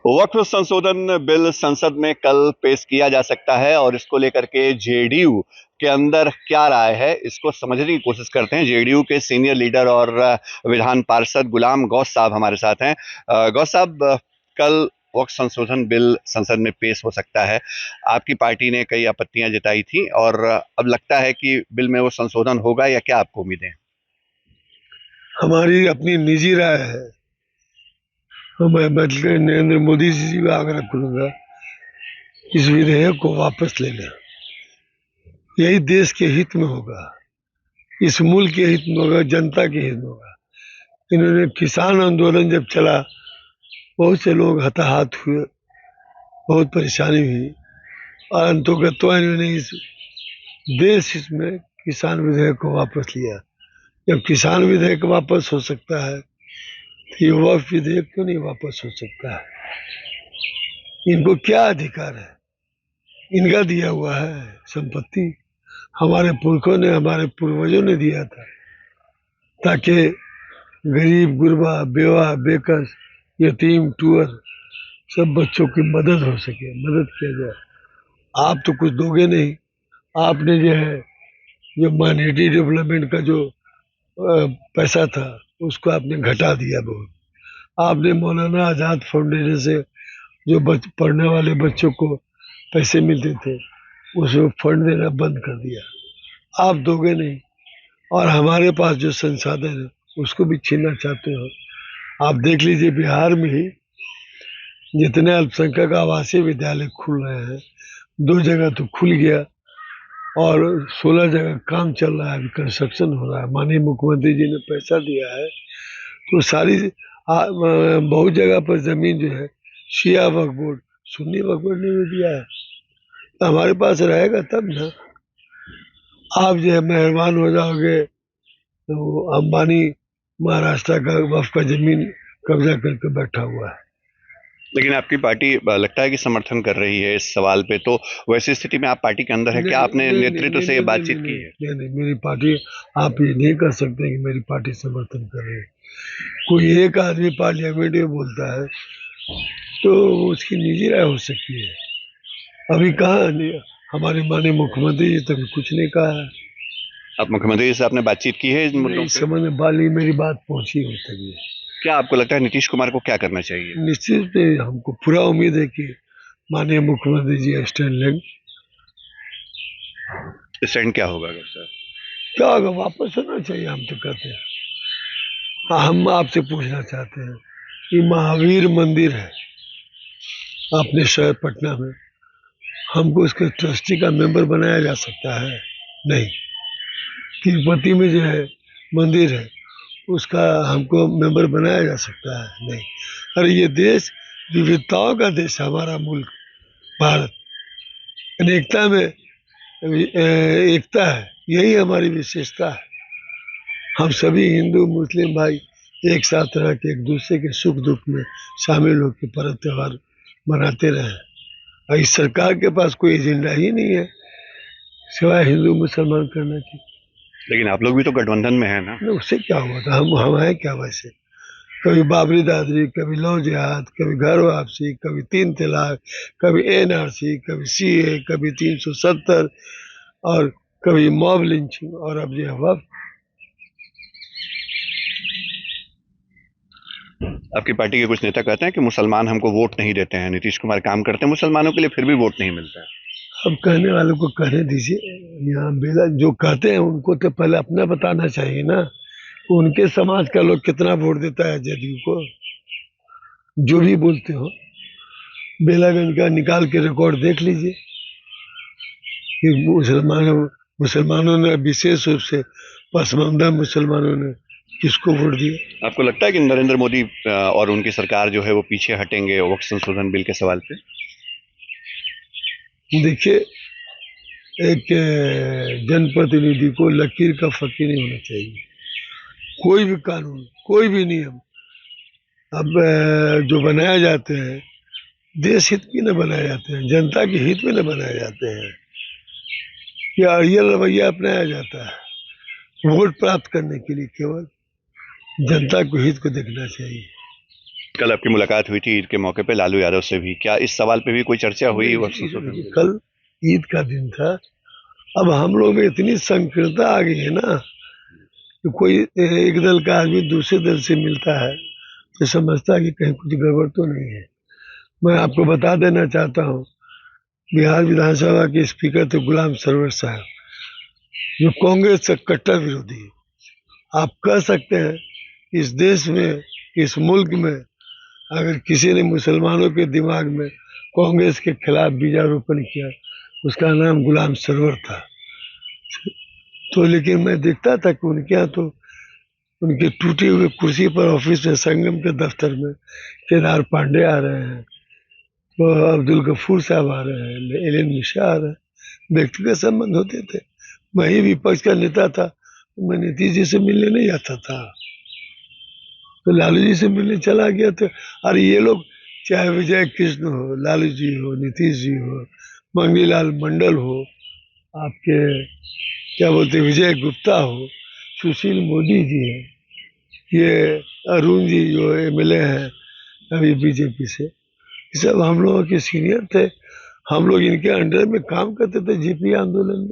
वक्फ संशोधन बिल संसद में कल पेश किया जा सकता है और इसको लेकर के जेडीयू के अंदर क्या राय है, इसको समझने की कोशिश करते हैं। जेडीयू के सीनियर लीडर और विधान पार्षद गुलाम गौस साहब हमारे साथ हैं। गौस साहब, कल वक्फ संशोधन बिल संसद में पेश हो सकता है। आपकी पार्टी ने कई आपत्तियां जताई थी और अब लगता है कि बिल में वो संशोधन होगा, या क्या आपको उम्मीदें? हमारी अपनी निजी राय है। तो मैं नरेंद्र मोदी जी से भी आग्रह करूंगा, इस विधेयक को वापस ले लें। यही देश के हित में होगा, इस मुल्क के हित में होगा, जनता के हित में होगा। इन्होंने किसान आंदोलन जब चला, बहुत से लोग हताहत हुए, बहुत परेशानी हुई, और अंतोगत्वा इन्होंने इस देश हित में किसान विधेयक को वापस लिया। जब किसान विधेयक वापस हो सकता है, तो ये वक्फ विधेयक क्यों नहीं वापस हो सकता है? इनको क्या अधिकार है? इनका दिया हुआ है संपत्ति, हमारे पुरखों ने, हमारे पूर्वजों ने दिया था, ताकि गरीब, गुरबा, बेवा, बेकस, यतीम, टूअर सब बच्चों की मदद हो सके, मदद किया जाए। आप तो कुछ दोगे नहीं। आपने जो है, जो माइनॉरिटी डेवलपमेंट का जो पैसा था, उसको आपने घटा दिया बहुत। आपने मौलाना आजाद फाउंडेशन से जो पढ़ने वाले बच्चों को पैसे मिलते थे, उसमें फंड देना बंद कर दिया। आप दोगे नहीं, और हमारे पास जो संसाधन है उसको भी छीनना चाहते हो। आप देख लीजिए, बिहार में ही जितने अल्पसंख्यक आवासीय विद्यालय खुल रहे हैं, 2 जगह तो खुल गया और 16 जगह काम चल रहा है, कंस्ट्रक्शन हो रहा है। माननीय मुख्यमंत्री जी ने पैसा दिया है, तो सारी बहुत जगह पर जमीन जो है शिया वक्फ बोर्ड, सुन्नी वक्फ बोर्ड ने भी दिया है। तो हमारे पास रहेगा तब ना। आप जो है मेहरबान हो जाओगे तो अंबानी महाराष्ट्र का वक्फ का जमीन कब्जा करके बैठा हुआ है। लेकिन आपकी पार्टी लगता है कि समर्थन कर रही है इस सवाल पे, तो वैसी स्थिति में आप पार्टी के अंदर है, क्या आपने नेतृत्व से बातचीत की है? नहीं, मेरी पार्टी, आप ये नहीं कर सकते कि मेरी पार्टी समर्थन कर रही है। कोई एक आदमी पार्लियामेंट में बोलता है तो उसकी निजी राय हो सकती है। अभी कहाँ हमारे माननीय मुख्यमंत्री जी तक कुछ नहीं कहा है। आप मुख्यमंत्री से आपने बातचीत की है इन मुद्दों इस पे? संबंध में बाली मेरी बात पहुंची हो तक। क्या आपको लगता है नीतीश कुमार को क्या करना चाहिए? निश्चित हमको पूरा उम्मीद है कि माननीय मुख्यमंत्री जी स्टैंड लेंगे। स्टैंड क्या होगा सर? क्या होगा? वापस होना चाहिए, हम तो कहते हैं। हम आपसे पूछना चाहते हैं कि महावीर मंदिर है अपने शहर पटना में, हमको उसके ट्रस्टी का मेंबर बनाया जा सकता है? नहीं। तिरुपति में जो है मंदिर है, उसका हमको मेंबर बनाया जा सकता है? नहीं। अरे ये देश विविधताओं का देश है, हमारा मुल्क भारत अनेकता में एकता है, यही हमारी विशेषता है। हम सभी हिंदू मुस्लिम भाई एक साथ रह के एक दूसरे के सुख दुख में शामिल होकर पर्व त्योहार मनाते रहे। और इस सरकार के पास कोई एजेंडा ही नहीं है सिवाय हिंदू मुसलमान करने की। लेकिन आप लोग भी तो गठबंधन में है ना? उससे क्या हुआ था? हम हैं क्या वैसे? कभी बाबरी दादरी, कभी लव जिहाद, कभी घर वापसी, कभी 3 तलाक, कभी एनआरसी, कभी सीए, कभी 370, और कभी मॉब लिंचिंग, और अब जो वक्त। आपकी पार्टी के कुछ नेता कहते हैं कि मुसलमान हमको वोट नहीं देते हैं, नीतीश कुमार काम करते हैं मुसलमानों के लिए, फिर भी वोट नहीं मिलता है। अब कहने वालों को कहने दीजिए। यहाँ बेला जो कहते हैं उनको तो पहले अपना बताना चाहिए ना, उनके समाज का लोग कितना वोट देता है जदयू को। जो भी बोलते हो, बेलागंज का निकाल के रिकॉर्ड देख लीजिए कि मुसलमानों ने, विशेष रूप से पसमानदा मुसलमानों ने किसको वोट दिया। आपको लगता है कि नरेंद्र मोदी और उनकी सरकार जो है वो पीछे हटेंगे वक्फ संशोधन बिल के सवाल पे? देखिए, एक जनप्रतिनिधि को लकीर का फकीर नहीं होना चाहिए। कोई भी कानून, कोई भी नियम अब जो बनाए जाते हैं, देश हित में न बनाए जाते हैं, जनता के हित में न बनाए जाते हैं। यह अड़ियल रवैया अपनाया जाता है वोट प्राप्त करने के लिए। केवल जनता को हित को देखना चाहिए। कल आपकी मुलाकात हुई थी ईद के मौके पे लालू यादव से भी, क्या इस सवाल पे भी कोई चर्चा हुई वक्त संशोधन? कल ईद का दिन था। अब हम लोग में इतनी संकीर्णता आ गई है ना कि कोई एक दल का आदमी दूसरे दल से मिलता है तो समझता है कि कहीं कुछ गड़बड़ तो नहीं है। मैं आपको बता देना चाहता हूँ, बिहार विधानसभा के स्पीकर थे गुलाम सरवर साहब, जो कांग्रेस का कट्टर विरोधी है। आप कह सकते हैं इस देश में, इस मुल्क में अगर किसी ने मुसलमानों के दिमाग में कांग्रेस के खिलाफ बीजारोपण किया, उसका नाम गुलाम सरवर था। तो लेकिन मैं देखता था कि उनके यहाँ तो उनके टूटे हुए कुर्सी पर ऑफिस में, संगम के दफ्तर में केदार पांडे आ रहे हैं, तो अब्दुल गफूर साहब आ रहे हैं, एलन मिश्रा आ रहे हैं, व्यक्तिगत संबंध होते थे। मैं ही विपक्ष का नेता था, तो मैं नीतीश जी से मिलने नहीं आता था, तो लालू जी से मिलने चला गया। तो और ये लोग चाहे विजय कृष्ण हो, लालू जी हो, नीतीश जी हो, मंगीलाल मंडल हो, आपके क्या बोलते विजय गुप्ता हो, सुशील मोदी जी है, ये अरुण जी जो एमएलए हैं अभी बीजेपी से, ये सब हम लोगों के सीनियर थे। हम लोग इनके अंडर में काम करते थे जीपी आंदोलन में।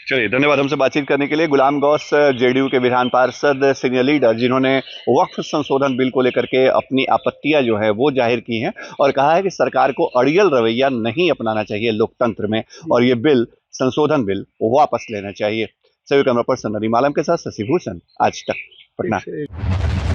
चलिए, धन्यवाद हमसे बातचीत करने के लिए। गुलाम गौस जेडीयू के विधान पार्षद, सीनियर लीडर, जिन्होंने वक्फ संशोधन बिल को लेकर के अपनी आपत्तियां जो है वो जाहिर की हैं और कहा है कि सरकार को अड़ियल रवैया नहीं अपनाना चाहिए लोकतंत्र में और ये बिल, संशोधन बिल, वापस लेना चाहिए। सभी कैमरा पर्सन नदीम आलम के साथ शशि भूषण, आज तक, पटना।